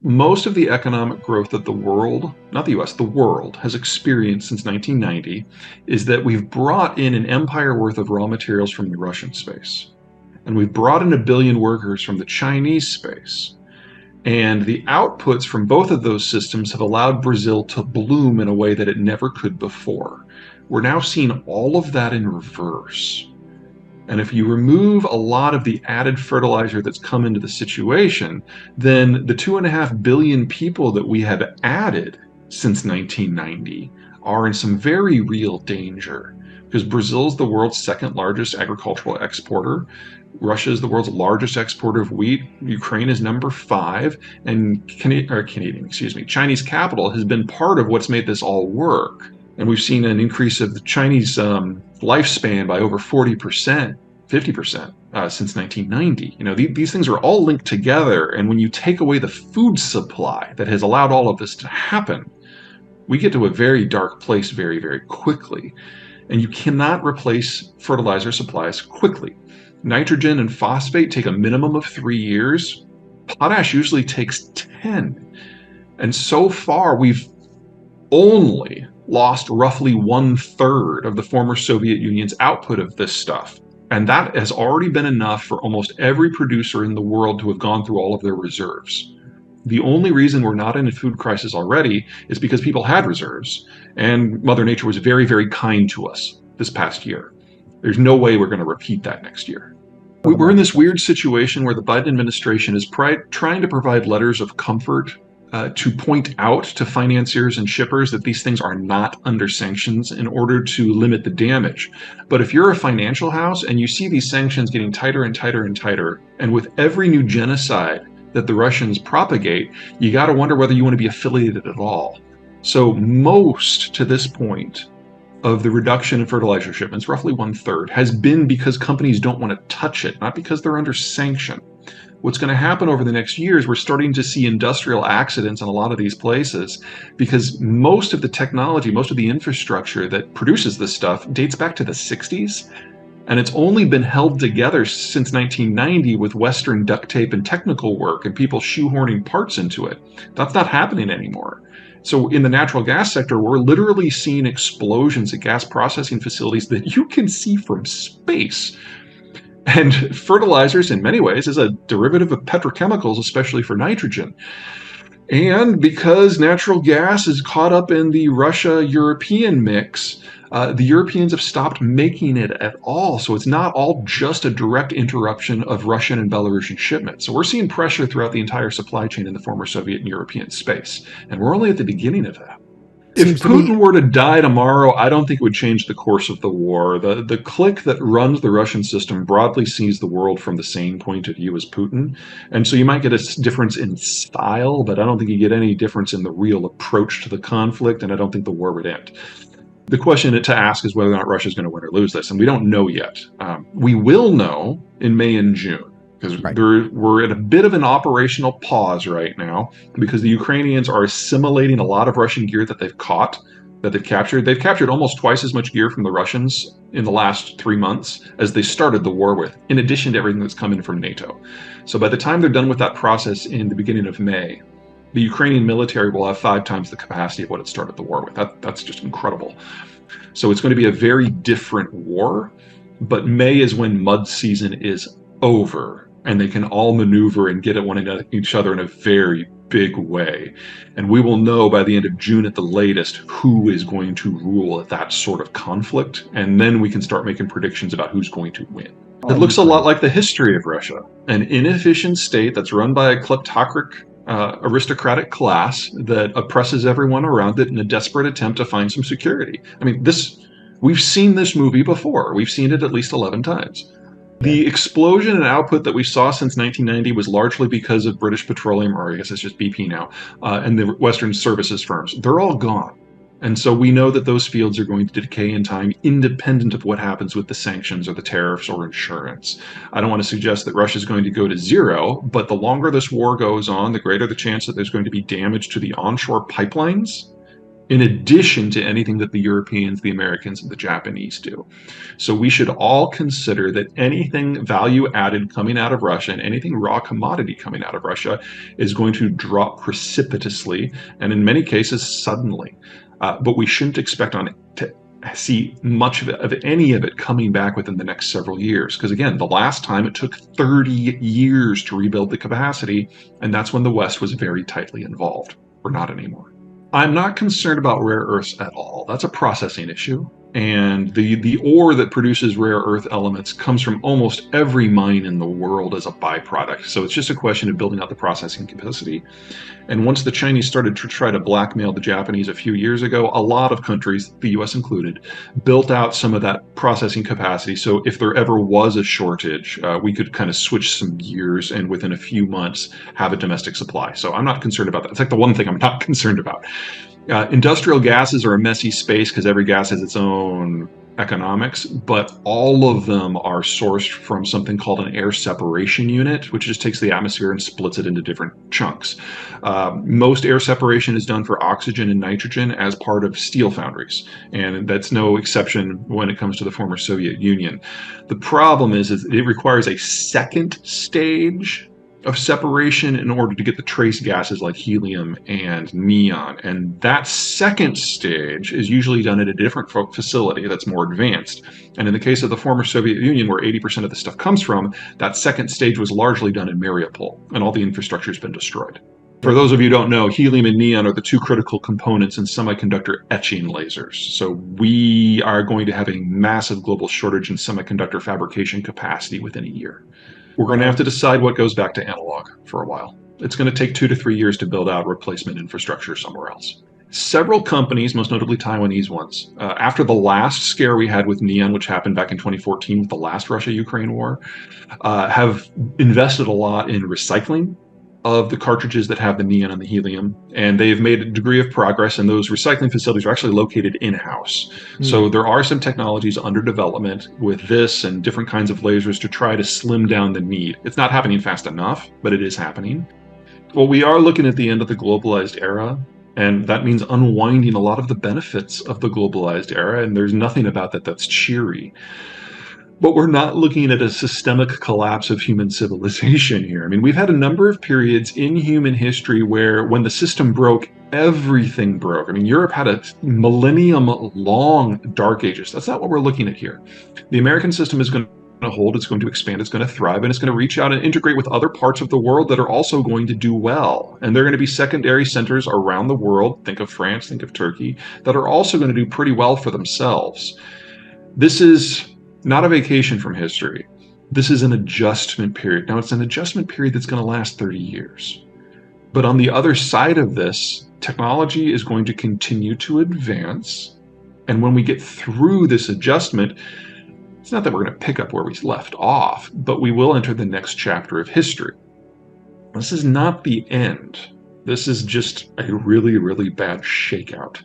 most of the economic growth that the world, not the US, the world has experienced since 1990 is that we've brought in an empire worth of raw materials from the Russian space. And we've brought in 1 billion workers from the Chinese space. And the outputs from both of those systems have allowed Brazil to bloom in a way that it never could before. We're now seeing all of that in reverse. And if you remove a lot of the added fertilizer that's come into the situation, then the 2.5 billion people that we have added since 1990 are in some very real danger. Because Brazil is the world's second largest agricultural exporter. Russia is the world's largest exporter of wheat. Ukraine is number 5, and Chinese capital has been part of what's made this all work. And we've seen an increase of the Chinese lifespan by over 40%, 50% since 1990. These things are all linked together. And when you take away the food supply that has allowed all of this to happen, we get to a very dark place very, very quickly. And you cannot replace fertilizer supplies quickly. Nitrogen and phosphate take a minimum of 3 years. Potash usually takes 10. And so far, we've only lost roughly 1/3 of the former Soviet Union's output of this stuff. And that has already been enough for almost every producer in the world to have gone through all of their reserves. The only reason we're not in a food crisis already is because people had reserves, and Mother Nature was very, very kind to us this past year. There's no way we're going to repeat that next year. We're in this weird situation where the Biden administration is trying to provide letters of comfort to point out to financiers and shippers that these things are not under sanctions in order to limit the damage. But if you're a financial house and you see these sanctions getting tighter and tighter and tighter, and with every new genocide that the Russians propagate, you got to wonder whether you want to be affiliated at all. So most to this point of the reduction in fertilizer shipments, roughly 1/3, has been because companies don't want to touch it, not because they're under sanction. What's going to happen over the next years, we're starting to see industrial accidents in a lot of these places because most of the technology, most of the infrastructure that produces this stuff dates back to the 60s. And it's only been held together since 1990 with Western duct tape and technical work and people shoehorning parts into it. That's not happening anymore. So in the natural gas sector, we're literally seeing explosions at gas processing facilities that you can see from space. And fertilizers, in many ways, is a derivative of petrochemicals, especially for nitrogen. And because natural gas is caught up in the Russia-European mix, the Europeans have stopped making it at all. So it's not all just a direct interruption of Russian and Belarusian shipments. So we're seeing pressure throughout the entire supply chain in the former Soviet and European space. And we're only at the beginning of that. If Putin were to die tomorrow, I don't think it would change the course of the war. The clique that runs the Russian system broadly sees the world from the same point of view as Putin. And so you might get a difference in style, but I don't think you get any difference in the real approach to the conflict, and I don't think the war would end. The question to ask is whether or not Russia is going to win or lose this, and we don't know yet. We will know in May and June. Because we're at a bit of an operational pause right now because the Ukrainians are assimilating a lot of Russian gear that they've caught, that they've captured. They've captured almost twice as much gear from the Russians in the last 3 months as they started the war with, in addition to everything that's come in from NATO. So by the time they're done with that process in the beginning of May, the Ukrainian military will have 5 times the capacity of what it started the war with. That's just incredible. So it's going to be a very different war, but May is when mud season is over. And they can all maneuver and get at each other in a very big way. And we will know by the end of June at the latest who is going to rule at that sort of conflict. And then we can start making predictions about who's going to win. It looks a lot like the history of Russia, an inefficient state that's run by a kleptocratic aristocratic class that oppresses everyone around it in a desperate attempt to find some security. I mean, we've seen this movie before. We've seen it at least 11 times. The explosion in output that we saw since 1990 was largely because of British Petroleum, or I guess it's just BP now, and the Western services firms. They're all gone. And so we know that those fields are going to decay in time, independent of what happens with the sanctions or the tariffs or insurance. I don't want to suggest that Russia is going to go to zero, but the longer this war goes on, the greater the chance that there's going to be damage to the onshore pipelines in addition to anything that the Europeans, the Americans, and the Japanese do. So we should all consider that anything value added coming out of Russia and anything raw commodity coming out of Russia is going to drop precipitously and in many cases suddenly. But we shouldn't expect on it to see much of any of it coming back within the next several years. Because again, the last time it took 30 years to rebuild the capacity, and that's when the West was very tightly involved. We're not anymore. I'm not concerned about rare earths at all. That's a processing issue. And the ore that produces rare earth elements comes from almost every mine in the world as a byproduct. So it's just a question of building out the processing capacity. And once the Chinese started to try to blackmail the Japanese a few years ago, a lot of countries, the US included, built out some of that processing capacity. So if there ever was a shortage, we could kind of switch some gears and within a few months have a domestic supply. So I'm not concerned about that. It's like the one thing I'm not concerned about. Industrial gases are a messy space because every gas has its own economics, but all of them are sourced from something called an air separation unit, which just takes the atmosphere and splits it into different chunks. Most air separation is done for oxygen and nitrogen as part of steel foundries, and that's no exception when it comes to the former Soviet Union. The problem is it requires a second stage of separation in order to get the trace gases like helium and neon. And that second stage is usually done at a different facility that's more advanced. And in the case of the former Soviet Union, where 80% of the stuff comes from, that second stage was largely done in Mariupol, and all the infrastructure has been destroyed. For those of you who don't know, helium and neon are the two critical components in semiconductor etching lasers. So we are going to have a massive global shortage in semiconductor fabrication capacity within a year. We're going to have to decide what goes back to analog for a while. It's going to take 2 to 3 years to build out replacement infrastructure somewhere else. Several companies, most notably Taiwanese ones, after the last scare we had with neon, which happened back in 2014 with the last Russia-Ukraine war, have invested a lot in recycling of the cartridges that have the neon and the helium, and they've made a degree of progress, and those recycling facilities are actually located in-house. So there are some technologies under development with this and different kinds of lasers to try to slim down the need. It's not happening fast enough, but it is happening. Well, we are looking at the end of the globalized era, and that means unwinding a lot of the benefits of the globalized era, and there's nothing about that that's cheery. But we're not looking at a systemic collapse of human civilization here. I mean, we've had a number of periods in human history where when the system broke, everything broke. I mean, Europe had a millennium-long dark ages. That's not what we're looking at here. The American system is going to hold, it's going to expand, it's going to thrive, and it's going to reach out and integrate with other parts of the world that are also going to do well. And they're going to be secondary centers around the world, think of France, think of Turkey, that are also going to do pretty well for themselves. This is not a vacation from history. This is an adjustment period. Now, it's an adjustment period that's going to last 30 years. But on the other side of this, technology is going to continue to advance. And when we get through this adjustment, it's not that we're going to pick up where we left off, but we will enter the next chapter of history. This is not the end. This is just a really, really bad shakeout.